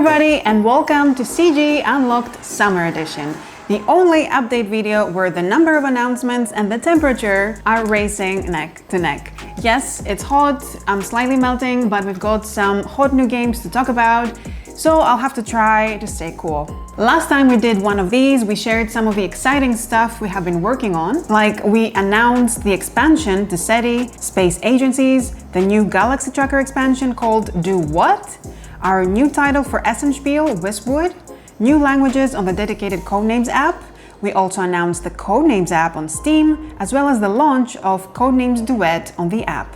everybody and welcome to CGE Unlocked Summer Edition, the only update video where the number of announcements and the temperature are racing neck to neck. Yes, it's hot, I'm slightly melting, but we've got some hot new games to talk about, so I'll have to try to stay cool. Last time we did one of these, we shared some of the exciting stuff we have been working on, like we announced the expansion to SETI, space agencies, the new Galaxy Tracker expansion called Do What?, our new title for Essenspiel, Wispwood, new languages on the dedicated Codenames app. We also announced the Codenames app on Steam, as well as the launch of Codenames Duet on the app.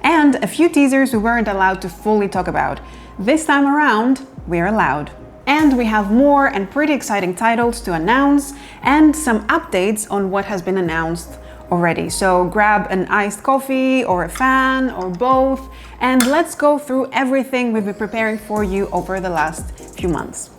And a few teasers we weren't allowed to fully talk about. This time around, we're allowed. And we have more and pretty exciting titles to announce and some updates on what has been announced already. So grab an iced coffee or a fan or both, and let's go through everything we've been preparing for you over the last few months.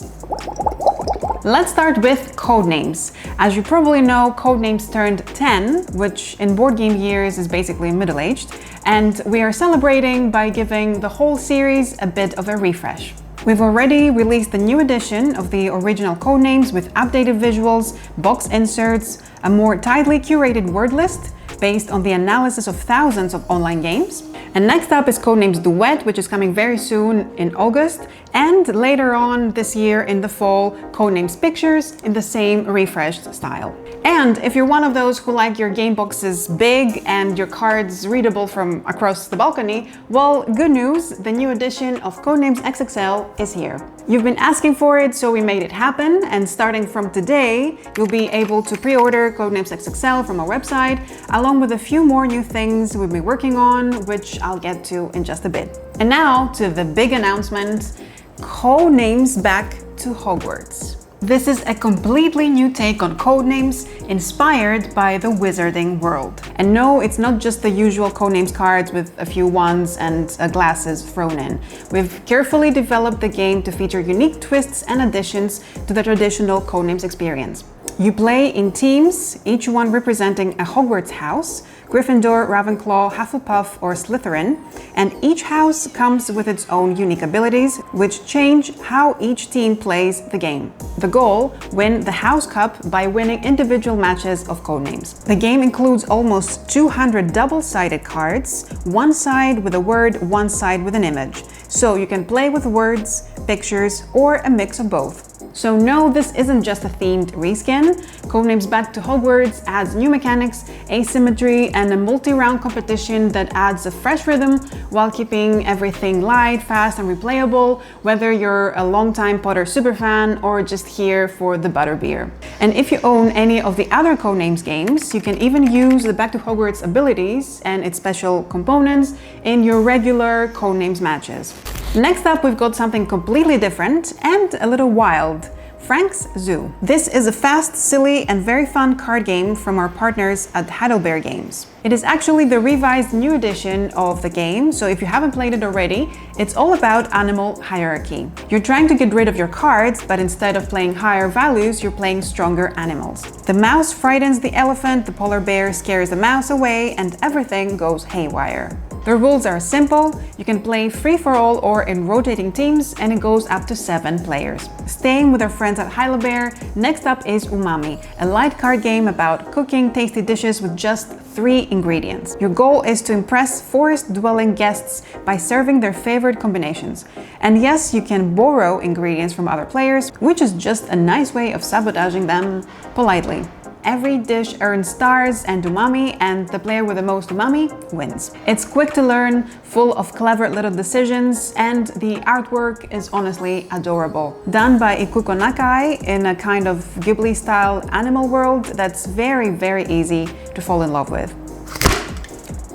Let's start with Codenames. As you probably know, Codenames turned 10, which in board game years is basically middle-aged, and we are celebrating by giving the whole series a bit of a refresh. We've already released the new edition of the original Codenames with updated visuals, box inserts, a more tightly curated word list based on the analysis of thousands of online games. And next up is Codenames Duet, which is coming very soon in August, and later on this year in the fall, Codenames Pictures in the same refreshed style. And if you're one of those who like your game boxes big and your cards readable from across the balcony, well, good news, the new edition of Codenames XXL is here. You've been asking for it, so we made it happen, and starting from today, you'll be able to pre-order Codenames XXL from our website, along with a few more new things we've been working on, which I'll get to in just a bit. And now to the big announcement, Codenames back to Hogwarts. This is a completely new take on Codenames, inspired by the wizarding world. And no, it's not just the usual Codenames cards with a few wands and glasses thrown in. We've carefully developed the game to feature unique twists and additions to the traditional Codenames experience. You play in teams, each one representing a Hogwarts house, Gryffindor, Ravenclaw, Hufflepuff, or Slytherin, and each house comes with its own unique abilities, which change how each team plays the game. The goal: win the House Cup by winning individual matches of Codenames. The game includes almost 200 double-sided cards, one side with a word, one side with an image. So you can play with words, pictures, or a mix of both. So no, this isn't just a themed reskin. Codenames Back to Hogwarts adds new mechanics, asymmetry, and a multi-round competition that adds a fresh rhythm while keeping everything light, fast, and replayable, whether you're a longtime Potter superfan or just here for the butterbeer. And if you own any of the other Codenames games, you can even use the Back to Hogwarts abilities and its special components in your regular Codenames matches. Next up, we've got something completely different and a little wild. Frank's Zoo. This is a fast, silly, and very fun card game from our partners at HeidelBÄR Games. It is actually the revised new edition of the game, so if you haven't played it already, it's all about animal hierarchy. You're trying to get rid of your cards, but instead of playing higher values, you're playing stronger animals. The mouse frightens the elephant, the polar bear scares the mouse away, and everything goes haywire. The rules are simple. You can play free-for-all or in rotating teams, and it goes up to 7 players. Staying with our friends at HeidelBÄR, next up is Umami, a light card game about cooking tasty dishes with just 3 ingredients. Your goal is to impress forest-dwelling guests by serving their favorite combinations. And yes, you can borrow ingredients from other players, which is just a nice way of sabotaging them politely. Every dish earns stars and umami, and the player with the most umami wins. It's quick to learn, full of clever little decisions, and the artwork is honestly adorable. Done by Ikuko Nakai in a kind of Ghibli-style animal world that's very, very easy to fall in love with.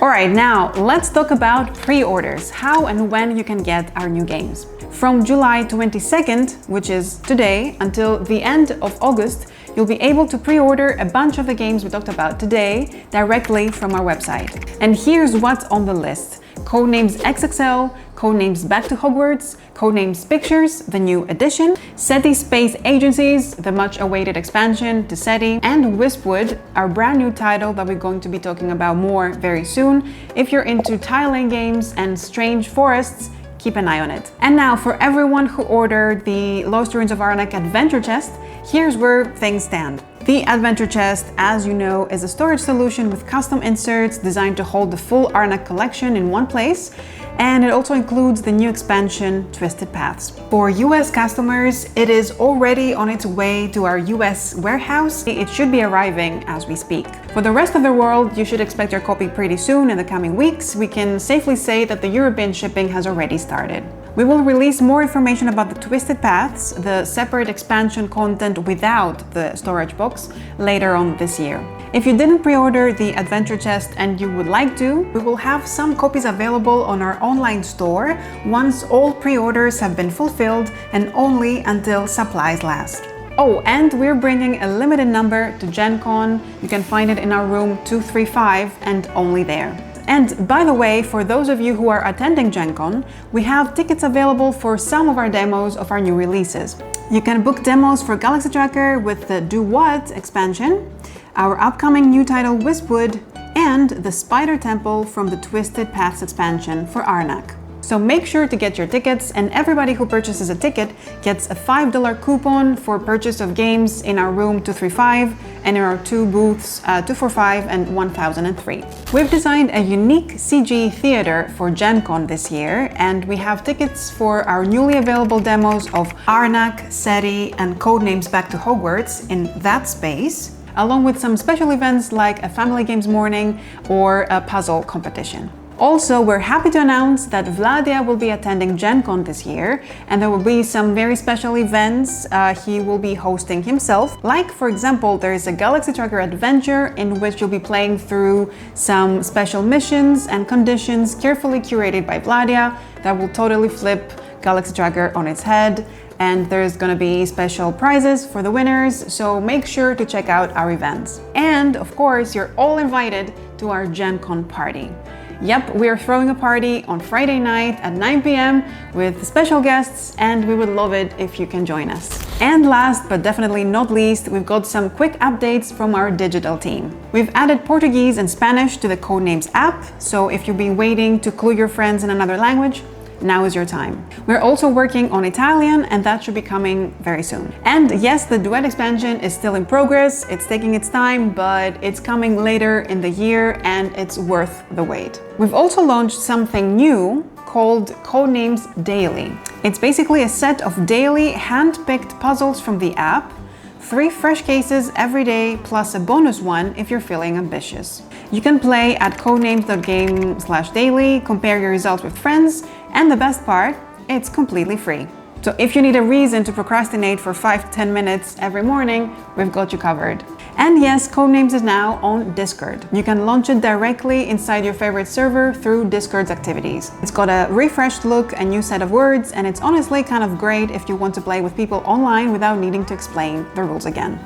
Alright, now let's talk about pre-orders, how and when you can get our new games. From July 22nd, which is today, until the end of August, you'll be able to pre-order a bunch of the games we talked about today directly from our website. And here's what's on the list: Codenames XXL, Codenames Back to Hogwarts, Codenames Pictures, the new edition, SETI Space Agencies, the much-awaited expansion to SETI, and Wispwood, our brand new title that we're going to be talking about more very soon. If you're into tile-laying games and strange forests, keep an eye on it. And now for everyone who ordered the Lost Ruins of Arnak Adventure Chest, here's where things stand. The Adventure Chest, as you know, is a storage solution with custom inserts designed to hold the full Arnak collection in one place, and it also includes the new expansion, Twisted Paths. For US customers, it is already on its way to our US warehouse. It should be arriving as we speak. For the rest of the world, you should expect your copy pretty soon in the coming weeks. We can safely say that the European shipping has already started. We will release more information about the Twisted Paths, the separate expansion content without the storage box, later on this year. If you didn't pre-order the Adventure Chest and you would like to, we will have some copies available on our online store once all pre-orders have been fulfilled and only until supplies last. Oh, and we're bringing a limited number to GenCon. You can find it in our room 235 and only there. And by the way, for those of you who are attending GenCon, we have tickets available for some of our demos of our new releases. You can book demos for Galaxy Tracker with the Do What expansion, our upcoming new title Wispwood, and the Spider Temple from the Twisted Paths expansion for Arnak. So make sure to get your tickets, and everybody who purchases a ticket gets a $5 coupon for purchase of games in our room 235 and in our two booths 245 and 1003. We've designed a unique CGE theater for GenCon this year, and we have tickets for our newly available demos of Arnak, SETI, and Codenames Back to Hogwarts in that space, along with some special events like a Family Games morning or a puzzle competition. Also, we're happy to announce that Vladia will be attending GenCon this year, and there will be some very special events he will be hosting himself. Like, for example, there is a Galaxy Tracker adventure in which you'll be playing through some special missions and conditions carefully curated by Vladia that will totally flip Galaxy Tracker on its head. And there's gonna be special prizes for the winners, so make sure to check out our events. And of course, you're all invited to our GenCon party. Yep, we're throwing a party on Friday night at 9 p.m. with special guests, and we would love it if you can join us. And last but definitely not least, we've got some quick updates from our digital team. We've added Portuguese and Spanish to the Codenames app, so if you've been waiting to clue your friends in another language, now is your time. We're also working on Italian, and that should be coming very soon. And yes, the Duet expansion is still in progress. It's taking its time, but it's coming later in the year and it's worth the wait. We've also launched something new called Codenames Daily. It's basically a set of daily hand-picked puzzles from the app, 3 fresh cases every day, plus a bonus one if you're feeling ambitious. You can play at codenames.game/daily, compare your results with friends, and the best part, it's completely free. So if you need a reason to procrastinate for 5 to 10 minutes every morning, we've got you covered. And yes, Codenames is now on Discord. You can launch it directly inside your favorite server through Discord's activities. It's got a refreshed look, a new set of words, and it's honestly kind of great if you want to play with people online without needing to explain the rules again.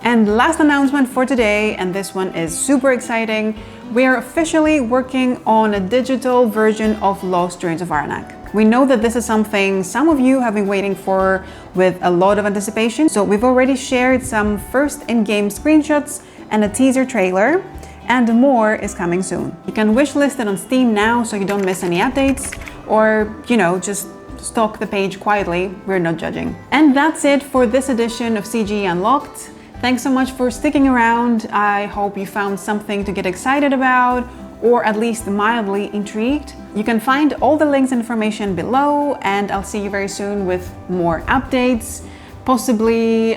And last announcement for today, and this one is super exciting, we are officially working on a digital version of Lost Ruins of Arnak. We know that this is something some of you have been waiting for with a lot of anticipation, so we've already shared some first in-game screenshots and a teaser trailer, and more is coming soon. You can wishlist it on Steam now so you don't miss any updates, or, you know, just stalk the page quietly, we're not judging. And that's it for this edition of CGE Unlocked. Thanks so much for sticking around. I hope you found something to get excited about, or at least mildly intrigued. You can find all the links and information below, and I'll see you very soon with more updates, possibly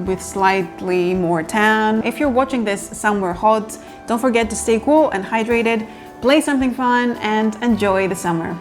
with slightly more tan. If you're watching this somewhere hot, don't forget to stay cool and hydrated, play something fun, and enjoy the summer.